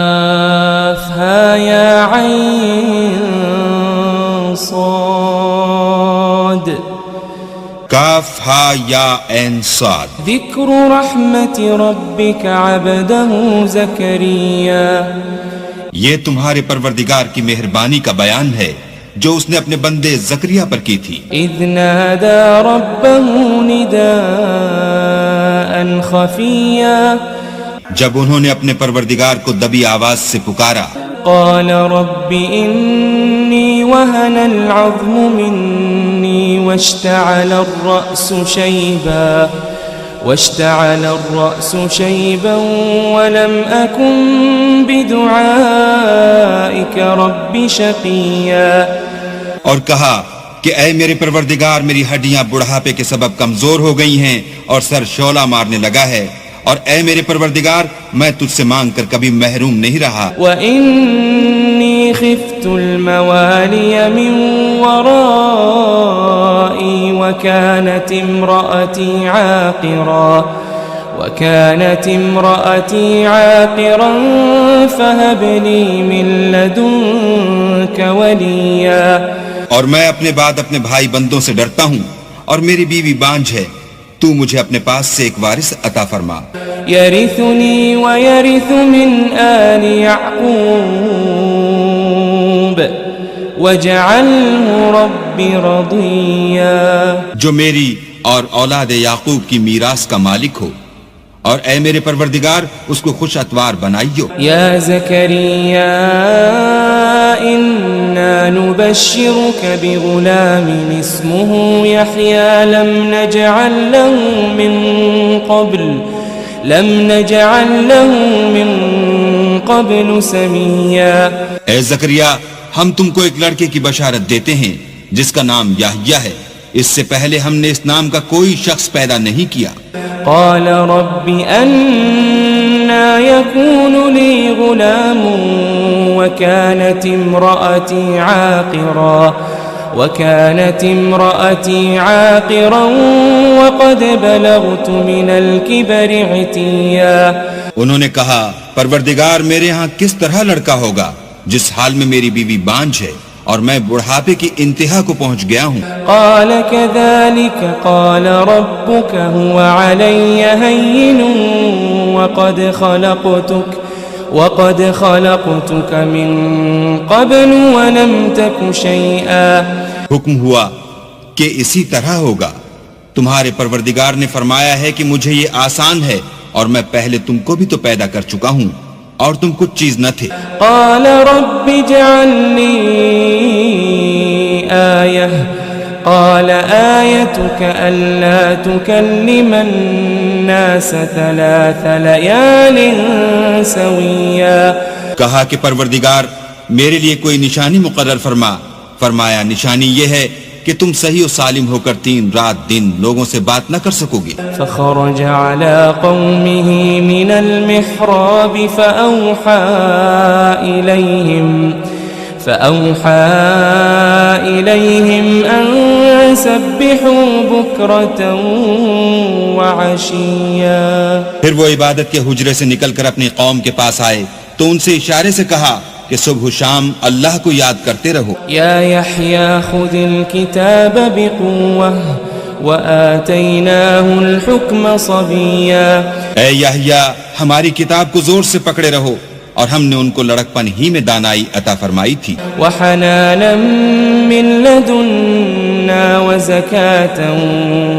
كافها يا عين صاد کاف ہا یا عین صاد. ذکر رحمت ربک عبدہ زکریا یہ تمہارے پروردگار کی مہربانی کا بیان ہے جو اس نے اپنے بندے زکریا پر کی تھی. اذ نادى ربه نداء خفیا جب انہوں نے اپنے پروردگار کو دبی آواز سے پکارا. قال رب إني وهن العظم مني واشتعل الرأس شيبا ولم أكن بدعائك رب شقيا. اور کہا کہ اے میرے پروردگار میری ہڈیاں بڑھاپے کے سبب کمزور ہو گئی ہیں اور سر شعلہ مارنے لگا ہے، اور اے میرے پروردگار میں تجھ سے مانگ کر کبھی محروم نہیں رہا. وَإِنِّي خِفْتُ الْمَوَالِيَ مِنْ وَرَائِي وَكَانَتِ امْرَأَتِي عَاقِرًا فَهَبْ لِي مِنْ لَدُنْكَ وَلِيًّا. اور میں اپنے بعد اپنے بھائی بندوں سے ڈرتا ہوں اور میری بیوی بانجھ ہے، تو مجھے اپنے پاس سے ایک وارث عطا فرما. يرثني ويرث من آل يعقوب واجعله رب رضيا. جو میری اور اولاد یعقوب کی میراث کا مالک ہو، اور اے میرے پروردگار اس کو خوش اتوار بنائیو. يا زكريا إنا نبشرك بغلام اسمه يحيى لم نجعل له من قبل سميا. اے زکریا ہم تم کو ایک لڑکے کی بشارت دیتے ہیں جس کا نام یحییٰ ہے، اس سے پہلے ہم نے اس نام کا کوئی شخص پیدا نہیں کیا. قال رب أنا يكون لي غلام وكانت امرأتي عاقرا وقد بلغت من الكبر عتيا. انہوں نے کہا پروردگار میرے ہاں کس طرح لڑکا ہوگا جس حال میں میری بیوی بانجھ ہے اور میں بڑھاپے کی انتہا کو پہنچ گیا ہوں. قال كذلك قال ربك هو علي هين وقد خلقتك من قبل ولم تك شيئا. حکم ہوا کہ اسی طرح ہوگا. تمہارے پروردگار نے فرمایا ہے کہ مجھے یہ آسان ہے اور میں پہلے تم کو بھی تو پیدا کر چکا ہوں اور تم کچھ چیز نہ تھے. قال رب اجعل لي آية قال آيتك ألا تكلم الناس 3 ليال سويا. کہا کہ پروردگار میرے لیے کوئی نشانی مقرر فرما. فرمایا نشانی یہ ہے کہ تم صحیح و سالم ہو کر 3 رات دن لوگوں سے بات نہ کر سکو گے. فخرج على قومه من المحراب فأوحى إليهم أن سبحوا بكرة وعشيا. پھر وہ عبادت کے حجرے سے نکل کر اپنی قوم کے پاس آئے تو ان سے اشارے سے کہا کہ صبح و شام اللہ کو یاد کرتے رہو. یا یحییٰ خذ الکتاب بقوة وآتیناہ الحکم صبیا. اے یحییٰ ہماری کتاب کو زور سے پکڑے رہو اور ہم نے ان کو لڑکپن ہی میں دانائی عطا فرمائی تھی. وحنانا من لدنا وزکاة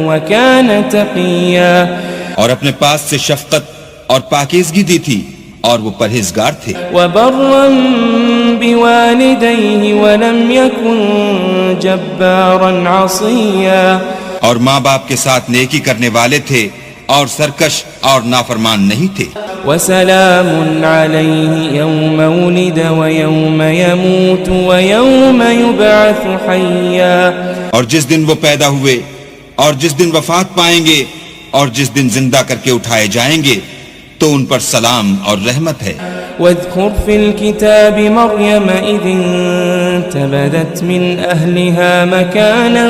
وکان تقیا. اور اپنے پاس سے شفقت اور پاکیزگی دی تھی اور وہ پرہیزگار تھے. وبرا بوالدیہ ولم یکن جبارا عصیا. اور ماں باپ کے ساتھ نیکی کرنے والے تھے اور سرکش اور نافرمان نہیں تھے. وسلام علیہ یوم ولد ویوم یموت ویوم یبعث حیا. اور جس دن وہ پیدا ہوئے اور جس دن وفات پائیں گے اور جس دن زندہ کر کے اٹھائے جائیں گے تو ان پر سلام اور رحمت ہے. واذکر فی الکتاب مریم اذ انتبذت من اہلها مکانا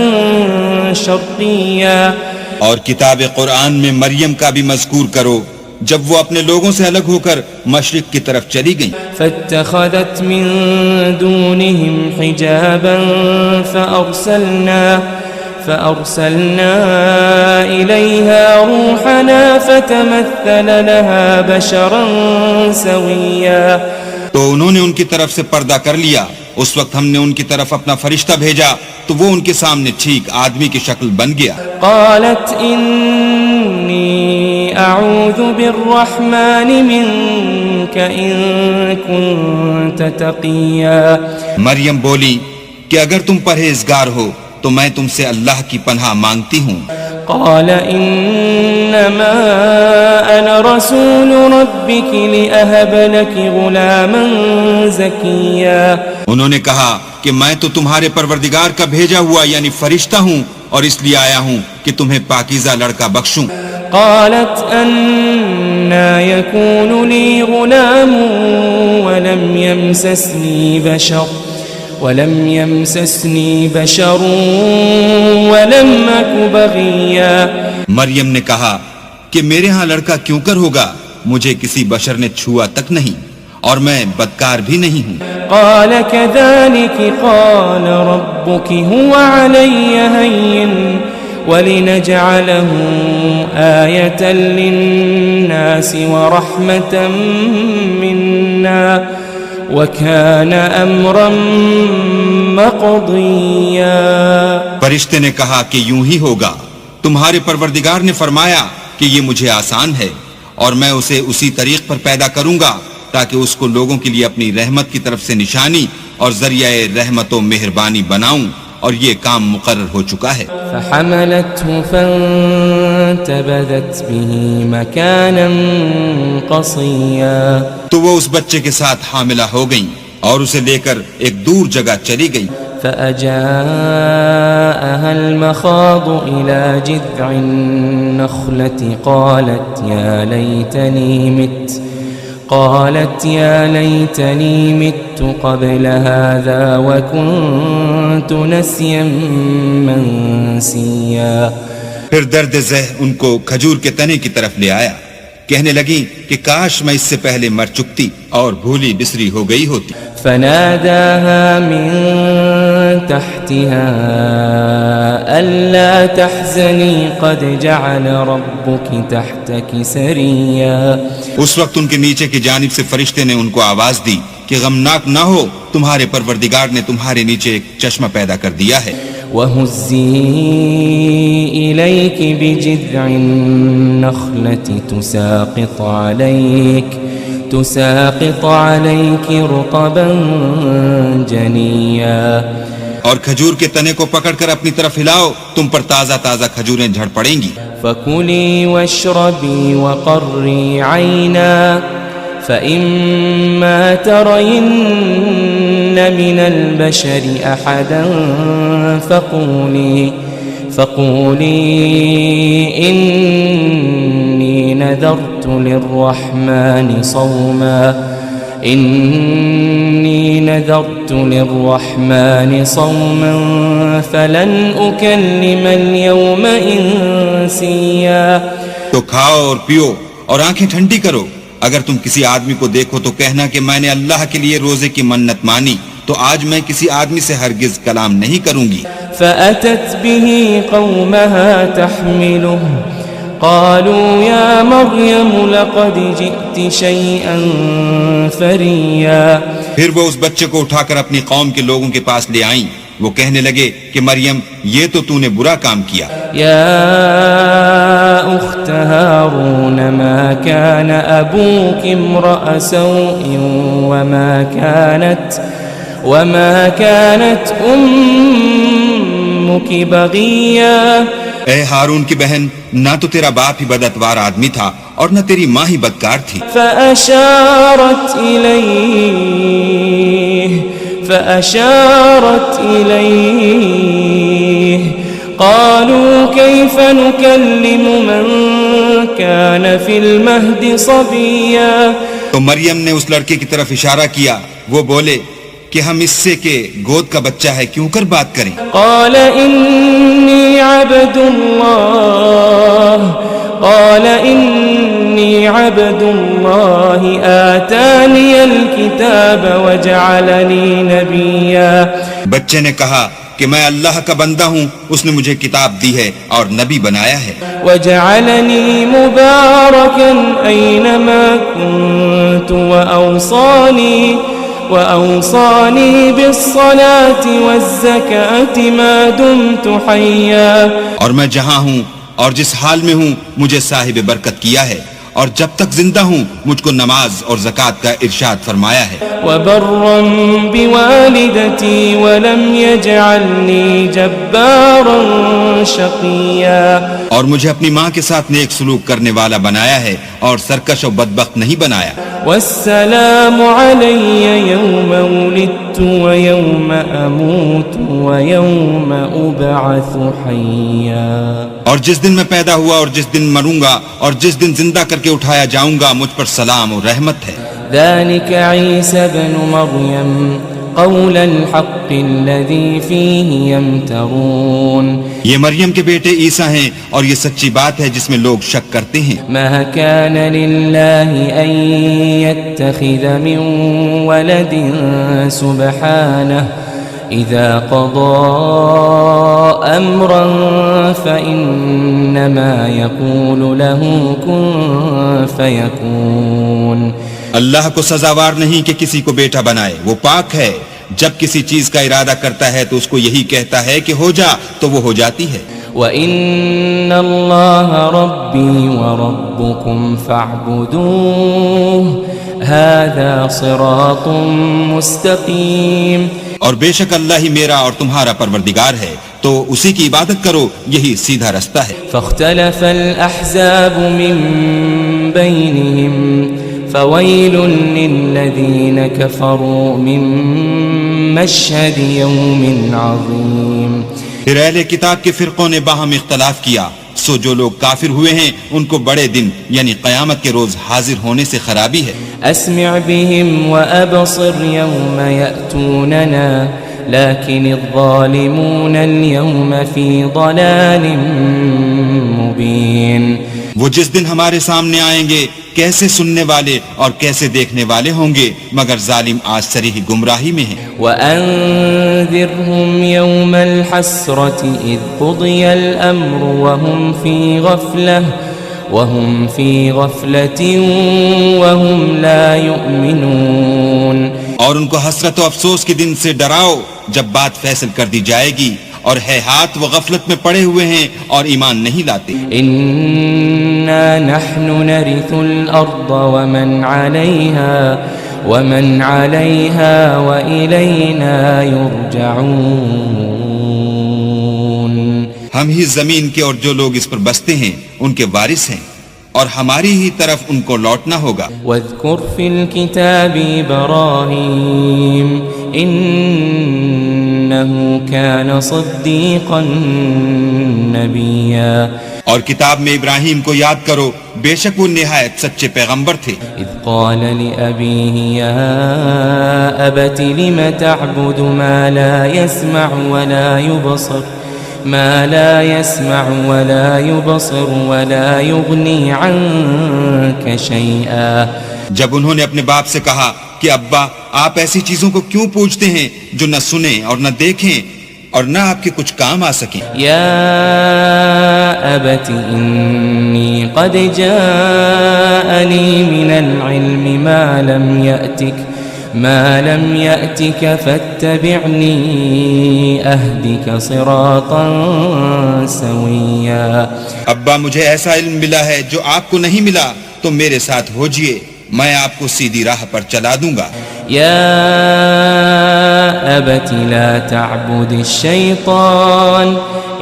شرقیا. اور کتاب قرآن میں مریم کا بھی مذکور کرو جب وہ اپنے لوگوں سے الگ ہو کر مشرق کی طرف چلی گئیں فاتخذت من دونهم حجابا فأرسلنا إليها روحنا فتمثل لها بشرا سويا تو انہوں نے ان کی طرف سے پردہ کر لیا. اس وقت ہم نے ان کی طرف اپنا فرشتہ بھیجا تو وہ ان کے سامنے ٹھیک آدمی کی شکل بن گیا. قالت إني أعوذ بالرحمن منك إن كنت تقيا. مریم بولی کہ اگر تم پرہیزگار ہو تو میں تم سے اللہ کی پناہ مانگتی ہوں. قال إنما أنا رسول ربك لأهب لك غلاما زكيا. انہوں نے کہا کہ میں تو تمہارے پروردگار کا بھیجا ہوا یعنی فرشتہ ہوں اور اس لیے آیا ہوں کہ تمہیں پاکیزہ لڑکا بخشوں. قالت أنا يكون لي غلام ولم يمسسني بشر ولم أك بغيا. مریم نے کہا کہ میرے ہاں لڑکا کیوں کر ہوگا، مجھے کسی بشر نے چھوا تک نہیں اور میں بدکار بھی نہیں ہوں. قال كذلك قال ربك هو علي هين ولنجعله آية للناس ورحمة منا وَكَانَ أَمْرًا مَقْضِيًّا. فرشتے نے کہا کہ یوں ہی ہوگا، تمہارے پروردگار نے فرمایا کہ یہ مجھے آسان ہے اور میں اسے اسی طریق پر پیدا کروں گا تاکہ اس کو لوگوں کے لیے اپنی رحمت کی طرف سے نشانی اور ذریعہ رحمت و مہربانی بناؤں، اور یہ کام مقرر ہو چکا ہے. فحملته فانتبذت به مكانا قصيا. تو وہ اس بچے کے ساتھ حاملہ ہو گئیں اور اسے لے کر ایک دور جگہ چلی گئی. فأجاءها المخاض إلى جذع النخلة قالت يا ليتني مت قبل هذا وكنت نسيا منسيا. پھر درد ذہ ان کو کھجور کے تنے کی طرف لے آیا، کہنے لگی کہ کاش میں اس سے پہلے مر چکتی اور بھولی بسری ہو گئی ہوتی. فناداها من تحتها ألا تحزني قد جعل ربك تحتك سريا. اس وقت ان کے نیچے کی جانب سے فرشتے نے ان کو آواز دی کہ غمناک نہ ہو، تمہارے پروردگار نے تمہارے نیچے ایک چشمہ پیدا کر دیا ہے. وَهُزِّي إِلَيْكِ بِجِذْعِ النَّخْلَةِ تُسَاقِطْ عَلَيْكِ رُطَبًا جَنِيًّا. اور کھجور کے تنے کو پکڑ کر اپنی طرف ہلاؤ، تم پر تازہ تازہ کھجوریں جھڑ پڑیں گی. فَكُلِي وَاشْرَبِي وَقَرِّي عَيْنًا فَإِمَّا تَرَيِنَّ مِنَ الْبَشَرِ أَحَدًا فَقُولِي إِنِّي نَذَرْتُ لِلرَّحْمَنِ صَوْمًا فَلَنْ أُكَلِّمَ الْيَوْمَ إِنسِيًّا. تو کھاؤ اور پیو اور آنکھیں ٹھنڈی کرو. اگر تم کسی آدمی کو دیکھو تو کہنا کہ میں نے اللہ کے لیے روزے کی منت مانی، تو آج میں کسی آدمی سے ہرگز کلام نہیں کروں گی. فأتت به قومها تحمله قالوا يا مريم لقد جئت شيئا فريا. پھر وہ اس بچے کو اٹھا کر اپنی قوم کے لوگوں کے پاس لے آئیں. وہ کہنے لگے کہ مریم یہ تو نے برا کام کیا. يا أخت هارون ما كان أبوك امرأ سوء وما كانت أمك بغيا. اے ہارون کی بہن، نہ تو تیرا باپ ہی بدعتوار آدمی تھا اور نہ تیری ماں ہی بدکار تھی. فأشارت إليه قالوا كيف نكلم من كان في المهد صبيا. تو مریم نے اس لڑکے کی طرف اشارہ کیا. وہ بولے کہ ہم اس سے کہ گود کا بچہ ہے کیوں کر بات کریں. قال إني عبد الله قال إني عبد الله آتاني الكتاب وجعلني نبيا. بچے نے کہا کہ میں اللہ کا بندہ ہوں، اس نے مجھے کتاب دی ہے اور نبی بنایا ہے. وجعلني مباركا أينما كنت وأوصاني بالصلاة والزكاة ما دمت حيا. اور میں جہاں ہوں اور جس حال میں ہوں مجھے صاحب برکت کیا ہے، اور جب تک زندہ ہوں مجھ کو نماز اور زکوٰۃ کا ارشاد فرمایا ہے. وبرا بوالدتي ولم يجعلني جبارا شقيا. اور مجھے اپنی ماں کے ساتھ نیک سلوک کرنے والا بنایا ہے اور سرکش و بدبخت نہیں بنایا. والسلام علي يوم ولدت ويوم أموت ويوم أبعث حيا. اور جس دن میں پیدا ہوا اور جس دن مروں گا اور جس دن زندہ کر کے اٹھایا جاؤں گا مجھ پر سلام اور رحمت ہے. ذلك عيسى ابن مريم قول الحق الذي فيه يمترون. یہ مریم کے بیٹے عیسیٰ ہیں اور یہ سچی بات ہے جس میں لوگ شک کرتے ہیں. ما كان لله أن يتخذ من ولد سبحانه إذا قضى أمرا فإنما يقول له كن فيكون. اللہ کو سزاوار نہیں کہ کسی کو بیٹا بنائے، وہ پاک ہے. جب کسی چیز کا ارادہ کرتا ہے تو اس کو یہی کہتا ہے کہ ہو جا تو وہ ہو جاتی ہے. وَإِنَّ اللَّهَ رَبِّي وَرَبُّكُمْ فَاعْبُدُوهُ هَذَا صِرَاطٌ مُسْتَقِيمٌ. اور بے شک اللہ ہی میرا اور تمہارا پروردگار ہے، تو اسی کی عبادت کرو، یہی سیدھا رستہ ہے. فاختلف الأحزاب من بينهم فويل للذين كفروا من مشهد يوم عظيم. پھر اہل کتاب کے فرقوں نے باہم اختلاف کیا، سو جو لوگ کافر ہوئے ہیں ان کو بڑے دن یعنی قیامت کے روز حاضر ہونے سے خرابی ہے. اسمع بهم وابصر يوم يأتوننا لكن الظالمون اليوم في ضلال مبين. وہ جس دن ہمارے سامنے آئیں گے کیسے سننے والے اور کیسے دیکھنے والے ہوں گے، مگر ظالم آج صریح گمراہی میں ہیں. وَأَنذِرْهُمْ يَوْمَ الْحَسْرَةِ إِذْ قُضِيَ الْأَمْرُ وَهُمْ فِي غَفْلَةٍ وَهُمْ لَا يُؤْمِنُونَ. اور ان کو حسرت و افسوس کے دن سے ڈراؤ جب بات فیصل کر دی جائے گی، اور ہے ہاتھ وہ غفلت میں پڑے ہوئے ہیں اور ایمان نہیں لاتے. إِنَّا نَحْنُ نَرِثُ الْأَرْضَ وَمَنْ عَلَيْهَا وَإِلَيْنَا يُرْجَعُونَ. ہم ہی زمین کے اور جو لوگ اس پر بستے ہیں ان کے وارث ہیں، اور ہماری ہی طرف ان کو لوٹنا ہوگا. وَاذْكُرْ فِي الْكِتَابِ إِبْرَاهِيمَ إِنَّهُ كَانَ صِدِّيقًا نَبِيًّا. اور کتاب میں ابراہیم کو یاد کرو، بے شک وہ نہایت سچے پیغمبر تھے. إِذْ قَالَ لِأَبِيهِ يَا أَبَتِ لِمَ تَعْبُدُ مَا لَا يَسْمَعُ وَلَا يُبْصِرُ وَلَا يُغْنِي عَنكَ شَيْئًا. جب انہوں نے اپنے باپ سے کہا کہ ابا آپ ایسی چیزوں کو کیوں پوجتے ہیں جو نہ سنیں اور نہ دیکھیں اور نہ آپ کے کچھ کام آ سکیں. یا ابت انی قد جاءنی من العلم ما لم يأتك فاتبعنی اہدک صراطا سویا. ابا مجھے ایسا علم ملا ہے جو آپ کو نہیں ملا، تو میرے ساتھ ہوجئے، میں آپ کو سیدھی راہ پر چلا دوں گا. یا ابت لا تعبد الشیطان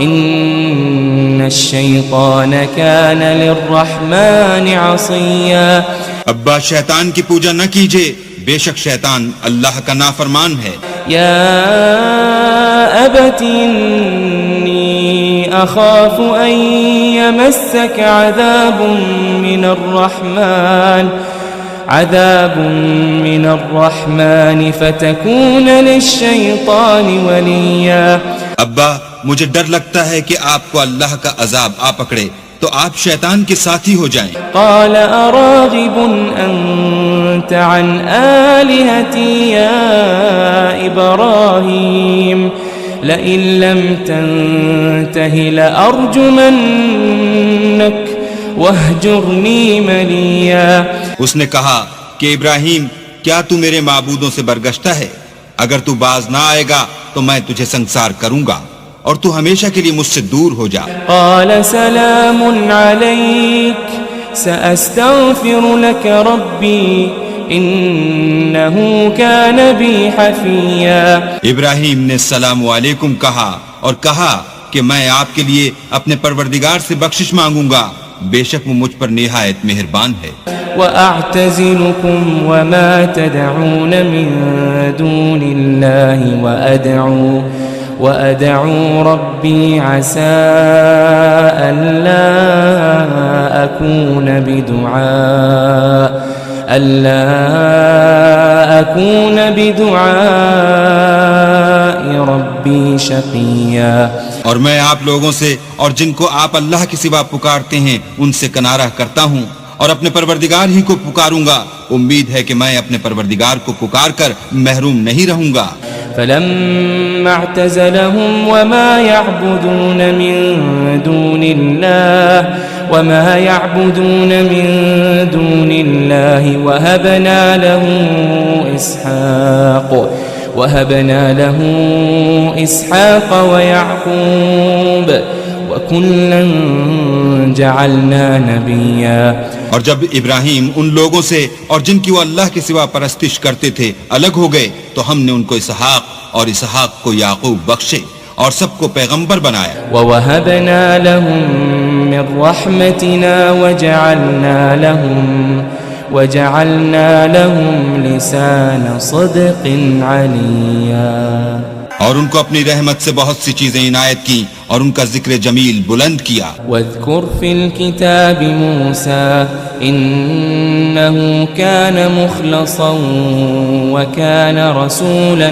ان الشیطان کان للرحمن عصیا. ابا شیطان کی پوجا نہ کیجئے، بے شک شیطان اللہ کا نافرمان ہے. یا ابت انی اخاف ان یمسک عذاب من الرحمن فتكون للشیطان ولیا. ابا مجھے ڈر لگتا ہے کہ آپ کو اللہ کا عذاب آ پکڑے، تو آپ شیطان کے ساتھی ہو جائیں۔ قال أراغب أنت عن آلهتي يا إبراهيم لئن لم تنته لأرجمنك واهجرني مليا۔ اس نے کہا کہ ابراہیم کیا تو میرے معبودوں سے برگشتہ ہے؟ اگر تو باز نہ آئے گا تو میں تجھے سنسار کروں گا اور تو ہمیشہ کے لیے مجھ سے دور ہو جا۔ قال سلام عليك سأستغفر لك ربي إنه كان بي حفيا۔ ابراہیم نے السلام علیکم کہا اور کہا کہ میں آپ کے لیے اپنے پروردگار سے بخشش مانگوں گا، بے شک وہ مجھ پر نہایت مہربان ہے۔ وأعتزلكم وما تدعون من دون الله وأدعو ربي عسى ألا أكون بدعاء ربي شقيا۔ اور میں آپ لوگوں سے اور جن کو آپ اللہ کے سوا پکارتے ہیں ان سے کنارہ کرتا ہوں اور اپنے پروردگار ہی کو پکاروں گا، امید ہے کہ میں اپنے پروردگار کو پکار کر محروم نہیں رہوں گا۔ فلما اعتزلهم وما يعبدون من دون الله وهبنا له إسحاق ويعقوب وكلا جعلنا نبيا۔ اور جب ابراہیم ان لوگوں سے اور جن کی وہ اللہ کے سوا پرستش کرتے تھے الگ ہو گئے تو ہم نے ان کو اسحاق اور اسحاق کو یعقوب بخشے اور سب کو پیغمبر بنایا۔ وَوَهَبْنَا لَهُم مِّن رَّحْمَتِنَا وَجَعَلْنَا لَهُمْ لِسَانَ صِدْقٍ عَلِيًّا۔ اور ان کو اپنی رحمت سے بہت سی چیزیں عنایت کی اور ان کا ذکر جمیل بلند کیا۔ واذكر في الكتاب موسى إنه كان مخلصا وكان رسولا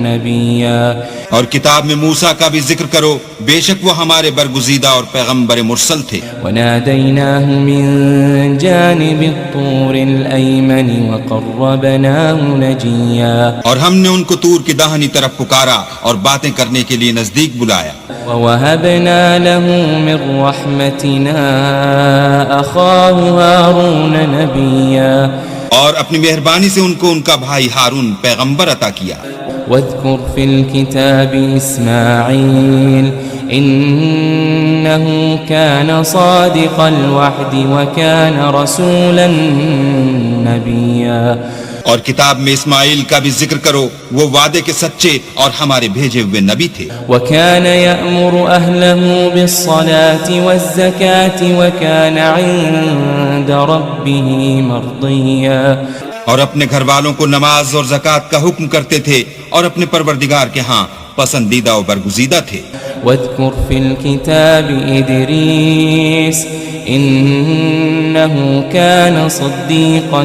نبيا۔ اور کتاب میں موسیٰ کا بھی ذکر کرو، بے شک وہ ہمارے برگزیدہ اور پیغمبر مرسل تھے۔ وناديناه من جانب الطور الأيمن وقربناه نجيا۔ اور ہم نے ان کو طور کی داہنی طرف پکارا اور باتیں کرنے کے لیے نزدیک بلایا۔ ووهبنا له من رحمتنا أخاه هارون نبيا۔ اور اپنی مہربانی سے ان کو ان کا بھائی ہارون پیغمبر عطا کیا۔ واذكر في الكتاب إسماعيل إنه كان صادق الوعد وكان رسولا نبيا۔ اور کتاب میں اسماعیل کا بھی ذکر کرو، وہ وعدے کے سچے اور ہمارے بھیجے ہوئے نبی تھے۔ وكان يأمر أهله بالصلاة والزكاة وكان عند ربه مرضيا۔ اور اپنے گھر والوں کو نماز اور زکوٰۃ کا حکم کرتے تھے اور اپنے پروردگار کے ہاں پسندیدہ و برگزیدہ تھے۔ واذكر في الكتاب إدريس إنه كان صديقا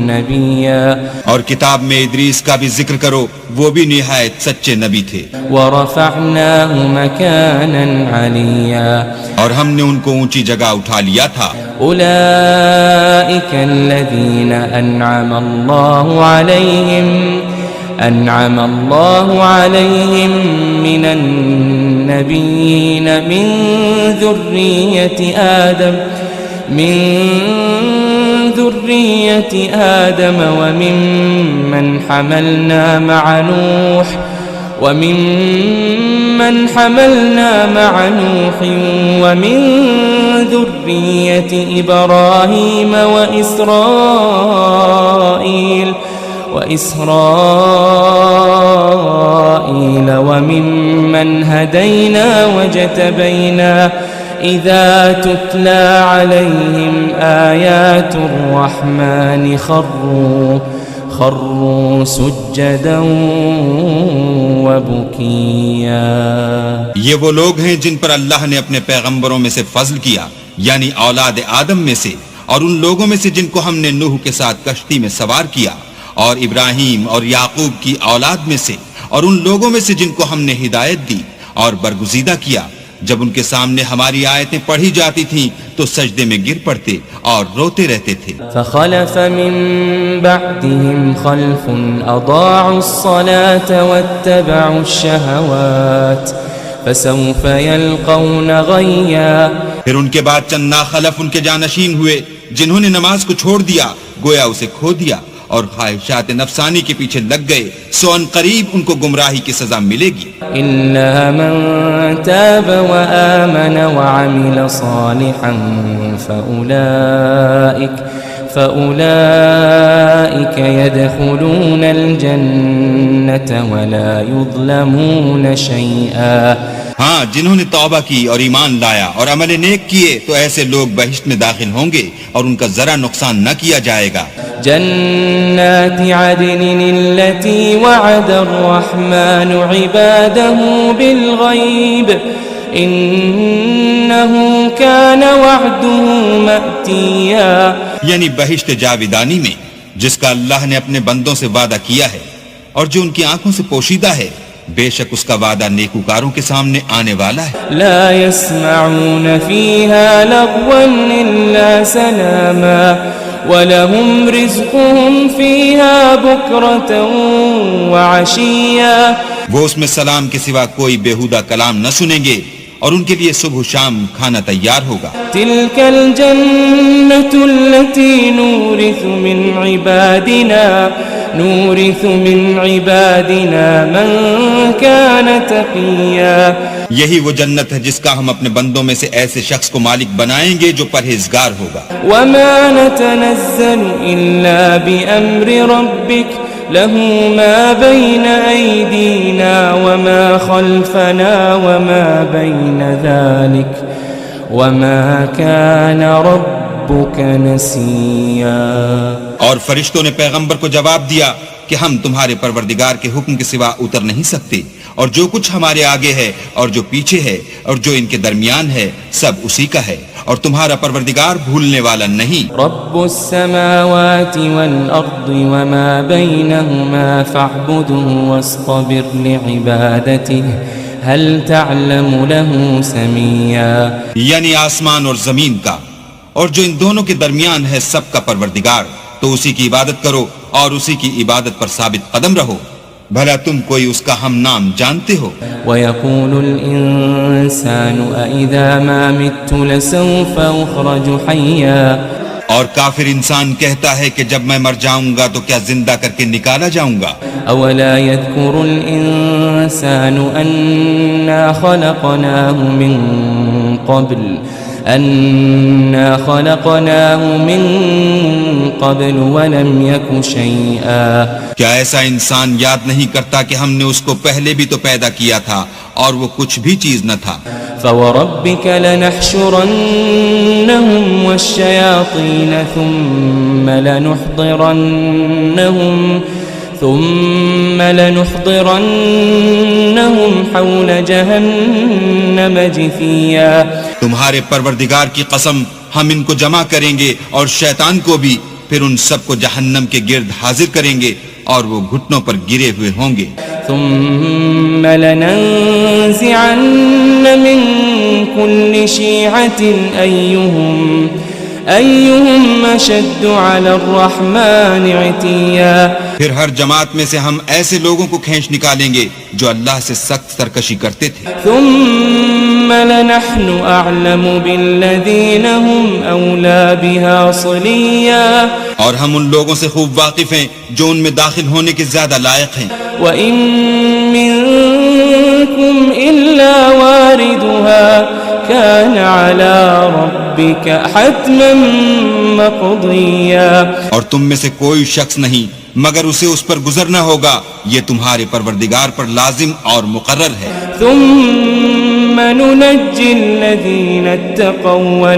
نبيا۔ اور کتاب میں ادریس کا بھی ذکر کرو، وہ بھی نہایت سچے نبی تھے۔ ورفعناه مكانا عليا۔ اور ہم نے ان کو اونچی جگہ اٹھا لیا تھا۔ أولئك الذين أنعم الله عليهم من النبيين من ذرية آدم وممن حملنا مع نوح ومن ذرية إبراهيم وإسرائيل وممن هدينا وجتبينا إذا تتلى عليهم آيات الرحمن خروا سجدا وبكيا۔ یہ وہ لوگ ہیں جن پر اللہ نے اپنے پیغمبروں میں سے فضل کیا، یعنی اولاد آدم میں سے، اور ان لوگوں میں سے جن کو ہم نے نوح کے ساتھ کشتی میں سوار کیا، اور ابراہیم اور یعقوب کی اولاد میں سے، اور ان لوگوں میں سے جن کو ہم نے ہدایت دی اور برگزیدہ کیا، جب ان کے سامنے ہماری آیتیں پڑھی جاتی تھیں تو سجدے میں گر پڑتے اور روتے رہتے تھے. فخلف من بعدهم خلف اضاعوا الصلاة واتبعوا الشهوات فسوف يلقون غيا. پھر ان کے بعد چند ناخلف ان کے جانشین ہوئے جنہوں نے نماز کو چھوڑ دیا گویا اسے کھو دیا اور خواہشات نفسانی کے پیچھے لگ گئے سو ان قریب ان کو گمراہی کی سزا ملے گی. إلا من تاب وآمن وعمل صالحا فأولئك يدخلون الجنة ولا يظلمون شيئا. ہاں جنہوں نے توبہ کی اور ایمان لایا اور عمل نیک کیے تو ایسے لوگ بہشت میں داخل ہوں گے اور ان کا ذرا نقصان نہ کیا جائے گا. جنات عدن التي وعد الرحمن عباده بالغيب إنه كان وعده مأتيا. یعنی بہشت جاویدانی میں جس کا اللہ نے اپنے بندوں سے وعدہ کیا ہے اور جو ان کی آنکھوں سے پوشیدہ ہے بے شک اس کا وعدہ نیکوکاروں کے سامنے آنے والا ہے. لا يسمعون فيها لغوا إلا سلاما وَلَهُمْ رِزْقُهُمْ فِيهَا بُكْرَةً وَعَشِيًّا. وہ اس میں سلام کے سوا کوئی بیہودہ کلام نہ سنیں گے اور ان کے لیے صبح و شام کھانا تیار ہوگا. تِلْكَ الْجَنَّةُ الَّتِي نُورِثُ مِنْ عِبَادِنَا مَنْ كَانَ تَقِيًّا. یہی وہ جنت ہے جس کا ہم اپنے بندوں میں سے ایسے شخص کو مالک بنائیں گے جو پرہیزگار ہوگا. وَمَا نَتَنَزَّلُ إِلَّا بِأَمْرِ رَبِّكَ لَهُ مَا بَيْنَ أَيْدِينَا وَمَا خَلْفَنَا وَمَا بَيْنَ ذَلِكَ وَمَا كَانَ رَبُّكَ نَسِيًّا. اور فرشتوں نے پیغمبر کو جواب دیا کہ ہم تمہارے پروردگار کے حکم کے سوا اتر نہیں سکتے اور جو کچھ ہمارے آگے ہے اور جو پیچھے ہے اور جو ان کے درمیان ہے سب اسی کا ہے اور تمہارا پروردگار بھولنے والا نہیں. رب السماوات والأرض وما بينهما فاعبده واصطبر لعبادته هل تعلم له سميا. یعنی آسمان اور زمین کا اور جو ان دونوں کے درمیان ہے سب کا پروردگار تو اسی کی عبادت کرو اور اسی کی عبادت پر ثابت قدم رہو بھلا تم کوئی اس کا ہم نام جانتے ہو. وَيَقُولُ الْإِنسَانُ أَإِذَا مَا مِتُّ لَسَوْفَ أُخْرَجُ حَيًّا. اور کافر انسان کہتا ہے کہ جب میں مر جاؤں گا تو کیا زندہ کر کے نکالا جاؤں گا. أَوَلَا يَذْكُرُ الْإِنسَانُ أَنَّا خَلَقْنَاهُ مِن قَبْلُ وَلَمْ يَكُ شَيْئًا. کیا ایسا انسان یاد نہیں کرتا کہ ہم نے اس کو پہلے بھی تو پیدا کیا تھا اور وہ کچھ بھی چیز نہ تھا. فَوَرَبِّكَ لَنَحْشُرَنَّهُمْ وَالشَّيَاطِينَ ثُمَّ لَنُحْضِرَنَّهُمْ حَوْلَ جَهَنَّمَ جِثِيًّا. تمہارے پروردگار کی قسم ہم ان کو جمع کریں گے اور شیطان کو بھی پھر ان سب کو جہنم کے گرد حاضر کریں گے اور وہ گھٹنوں پر گرے ہوئے ہوں گے. ثم لننزعن من كل شيعة أيهم أشد على الرحمن عتيا. پھر ہر جماعت میں سے ہم ایسے لوگوں کو کھینچ نکالیں گے جو اللہ سے سخت سرکشی کرتے تھے. ثم لنحن أعلم بالذين هم أولى بها صليا. اور ہم ان لوگوں سے خوب واقف ہیں جو ان میں داخل ہونے کے زیادہ لائق ہیں. وَإِن مِّنكُمْ إِلَّا وَارِدُهَا كَانَ عَلَى رَبِّكَ حَتْمًا مَّقْضِيًّا. اور تم میں سے کوئی شخص نہیں مگر اسے اس پر گزرنا ہوگا یہ تمہارے پروردگار پر لازم اور مقرر ہے. ثُمَّ نُنَجِّي الَّذِينَ اتَّقَوْا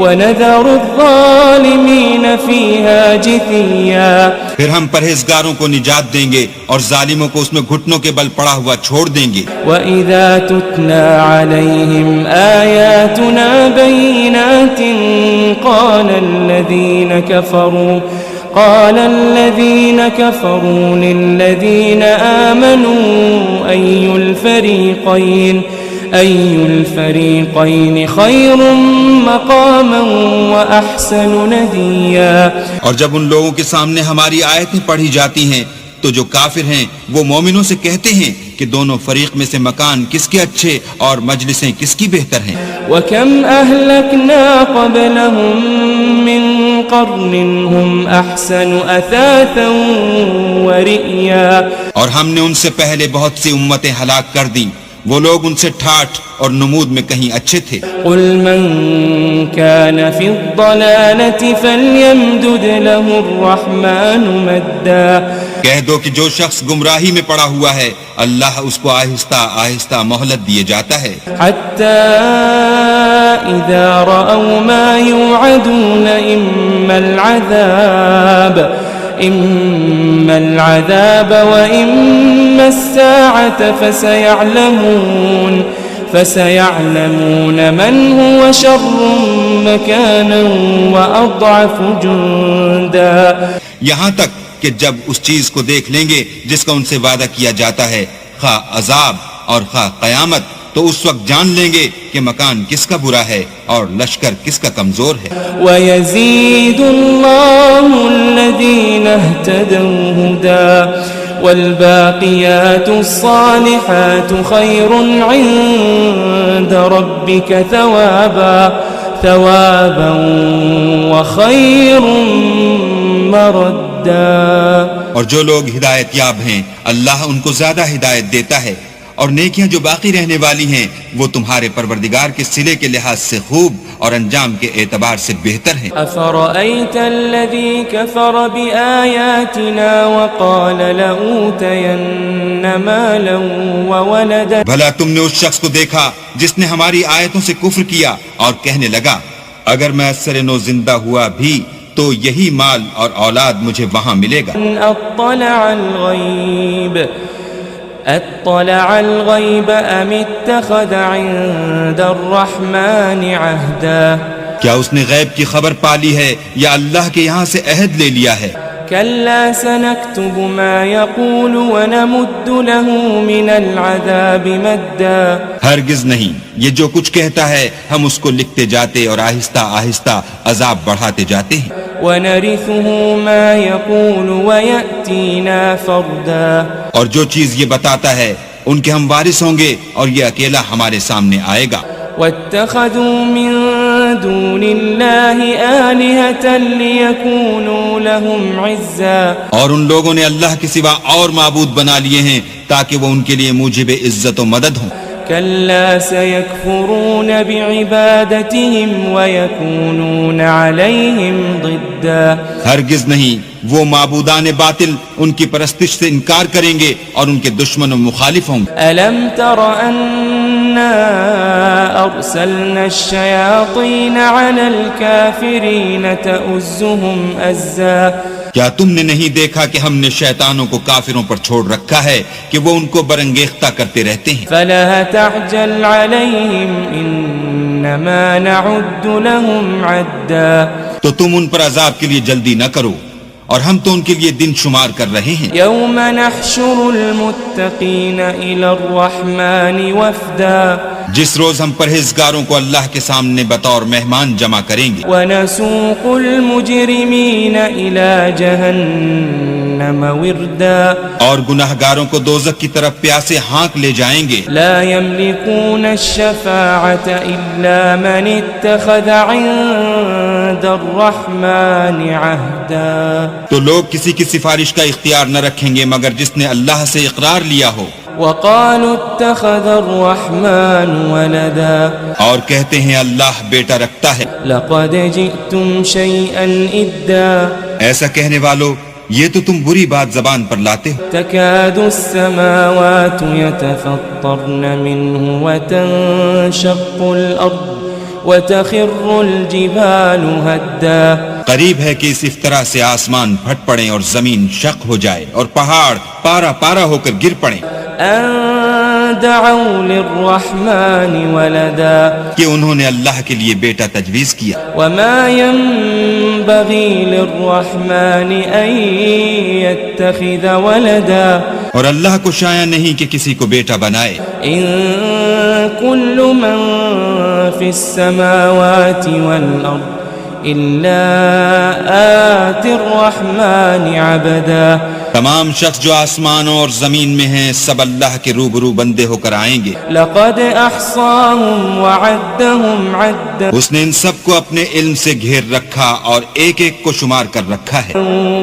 وَنَذَرُ الظَّالِمِينَ فِيهَا جِثِيًّا. پھر ہم پرہیزگاروں کو نجات دیں گے اور ظالموں کو اس میں گھٹنوں کے بل پڑا ہوا چھوڑ دیں گے. وَإِذَا تُتْلَى عَلَيْهِمْ آيَاتُنَا بَيِّنَاتٍ قَالَ قال الذين كفروا للذين آمنوا أي الفريقين خير مقاما وأحسن نديا. اور جب ان لوگوں کے سامنے ہماری آیتیں پڑھی جاتی ہیں تو جو کافر ہیں وہ مومنوں سے کہتے ہیں کہ دونوں فریق میں سے مکان کس کے اچھے اور مجلسیں کس کی بہتر ہیں. وَكَمْ أَهْلَكْنَا قَبْلَهُمْ مِنْ قَرْنٍ هُمْ أَحْسَنُ أَثَاثًا وَرِئْيًا. اور ہم نے ان سے پہلے بہت سی امتیں ہلاک کر دیں، وہ لوگ ان سے ٹھاٹھ اور نمود میں کہیں اچھے تھے. قُلْ مَنْ كَانَ فِي الضَّلَالَةِ فَلْيَمْدُدْ لَهُ الرَّحْمَنُ مَدًّا. کہہ دو کہ جو شخص گمراہی میں پڑا ہوا ہے اللہ اس کو آہستہ آہستہ مہلت دیے جاتا ہے. حَتَّى إِذَا رَأَوْا مَا يُوعَدُونَ إِمَّا الْعَذَابَ وَإِمَّا السَّاعَةَ فَسَيَعْلَمُونَ مَنْ هُوَ شَرٌّ مَكَانًا وَأَضْعَفُ جُنْدًا. یہاں تک کہ جب اس چیز کو دیکھ لیں گے جس کا ان سے وعدہ کیا جاتا ہے، خواہ عذاب اور خواہ قیامت، تو اس وقت جان لیں گے کہ مکان کس کا برا ہے اور لشکر کس کا کمزور ہے. وَيَزِيدُ اللَّهُ الَّذِينَ اهْتَدَوْا هُدًى وَالْبَاقِيَاتُ الصَّالِحَاتُ خَيْرٌ عِندَ رَبِّكَ ثَوَابًا وَخَيْرٌ مَرَدًّا. اور جو لوگ ہدایت یاب ہیں اللہ ان کو زیادہ ہدایت دیتا ہے، اور نیکیاں جو باقی رہنے والی ہیں وہ تمہارے پروردگار کے صلے کے لحاظ سے خوب اور انجام کے اعتبار سے بہتر ہیں. أَفَرَأَيْتَ الَّذِي كَفَرَ بِآيَاتِنَا وَقَالَ لَأُوتَيَنَّ مَالًا وَوَلَدًا. بھلا تم نے اس شخص کو دیکھا جس نے ہماری آیتوں سے کفر کیا اور کہنے لگا اگر میں اثر نو زندہ ہوا بھی تو یہی مال اور اولاد مجھے وہاں ملے گا. اطلع الغیب ام اتخذ عند الرحمن عہدا. کیا اس نے غیب کی خبر پالی ہے یا اللہ کے یہاں سے عہد لے لیا ہے؟ كلا سنكتب ما يقول ونمد له من العذاب مدا. ہرگز نہیں، یہ جو کچھ کہتا ہے ہم اس کو لکھتے جاتے اور آہستہ آہستہ عذاب بڑھاتے جاتے ہیں. ونرثه ما يقول ويأتينا فردا. اور جو چیز یہ بتاتا ہے ان کے ہم وارث ہوں گے اور یہ اکیلا ہمارے سامنے آئے گا. واتخذوا من دون الله آلهة ليكونوا لهم عزا. اور ان لوگوں نے اللہ کے سوا اور معبود بنا لیے ہیں تاکہ وہ ان کے لیے موجب عزت و مدد ہوں. كلا سيكفرون بعبادتهم ويكونون عليهم ضدا. ہرگز نہیں، وہ معبودان باطل ان کی پرستش سے انکار کریں گے اور ان کے دشمن و مخالف ہوں گے. ألم تر أنا أرسلنا الشياطين على الكافرين تؤزهم أزا. کیا تم نے نہیں دیکھا کہ ہم نے شیطانوں کو کافروں پر چھوڑ رکھا ہے کہ وہ ان کو برنگیختہ کرتے رہتے ہیں. فلا تعجل عليهم إنما نعد لهم عدا. تو تم ان پر عذاب کے لیے جلدی نہ کرو اور ہم تو ان کے لیے دن شمار کر رہے ہیں. يوم نحشر المتقين إلى الرحمن وفدا. جس روز ہم پرہیزگاروں کو اللہ کے سامنے بطور مہمان جمع کریں گے. ونسوق المجرمين إلى جهنم وردا. اور گناہگاروں کو دوزخ کی طرف پیاسے ہانک لے جائیں گے. لا يملكون الشفاعة إلا من اتخذ عند الرحمن عهدا. تو لوگ کسی کی سفارش کا اختیار نہ رکھیں گے مگر جس نے اللہ سے اقرار لیا ہو. وقالوا اتخذ الرحمن ولدا. اور کہتے ہیں اللہ بیٹا رکھتا ہے. لقد جئتم شيئا إدا. ایسا کہنے والو یہ تو تم بری بات زبان پر لاتے ہو. تكاد السماوات يتفطرن منه وتنشق الأرض وتخر الجبال هدا. قریب ہے کہ اس افطرا سے آسمان پھٹ پڑیں اور زمین شق ہو جائے اور پہاڑ پارا پارا ہو کر گر پڑیں. أن دعوا للرحمن ولدا. کہ انہوں نے اللہ کے لیے بیٹا تجویز کیا. وما ينبغي ينبغي للرحمن أن يتخذ ولدا اور اللہ کو شایع نہیں کہ کسی کو بیٹا بنائے. إن كل من في السماوات والأرض إلا آتي الرحمن عبدا. تمام شخص جو آسمانوں اور زمین میں ہیں سب اللہ کے روبرو بندے ہو کر آئیں گے. لقد أحصاهم وعدهم عدا. اس نے ان سب کو اپنے علم سے گھیر رکھا اور ایک ایک کو شمار کر رکھا ہے.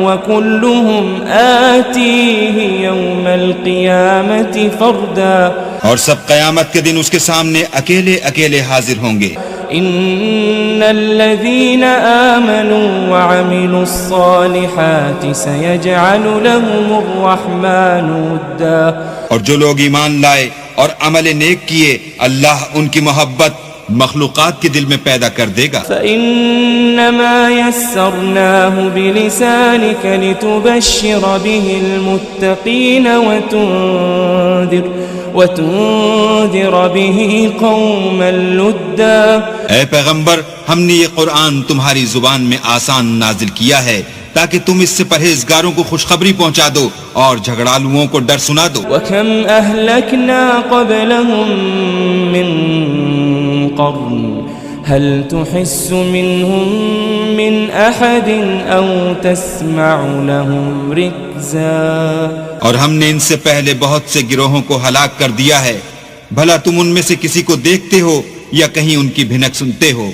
وكلهم آتيه يوم القيامة فردا. اور سب قیامت کے دن اس کے سامنے اکیلے اکیلے حاضر ہوں گے. إن الذين آمنوا وعملوا الصالحات سيجعل لهم الرحمن ودا. اور جو لوگ ایمان لائے اور عمل نیک کیے اللہ ان کی محبت مخلوقات کے دل میں پیدا کر دے گا. فإنما يسرناه بلسانك لتبشر به المتقين وتنذر به قوما لدا. اے پیغمبر ہم نے یہ قرآن تمہاری زبان میں آسان نازل کیا ہے تاکہ تم اس سے پرہیزگاروں کو خوشخبری پہنچا دو اور جھگڑالوؤں کو ڈر سنا دو. وكم أهلكنا قبلهم من قرن هل تحس منهم من أحد أو تسمع لهم ركزا. اور ہم نے ان سے پہلے بہت سے گروہوں کو ہلاک کر دیا ہے بھلا تم ان میں سے کسی کو دیکھتے ہو یا کہیں ان کی بھنک سنتے ہو.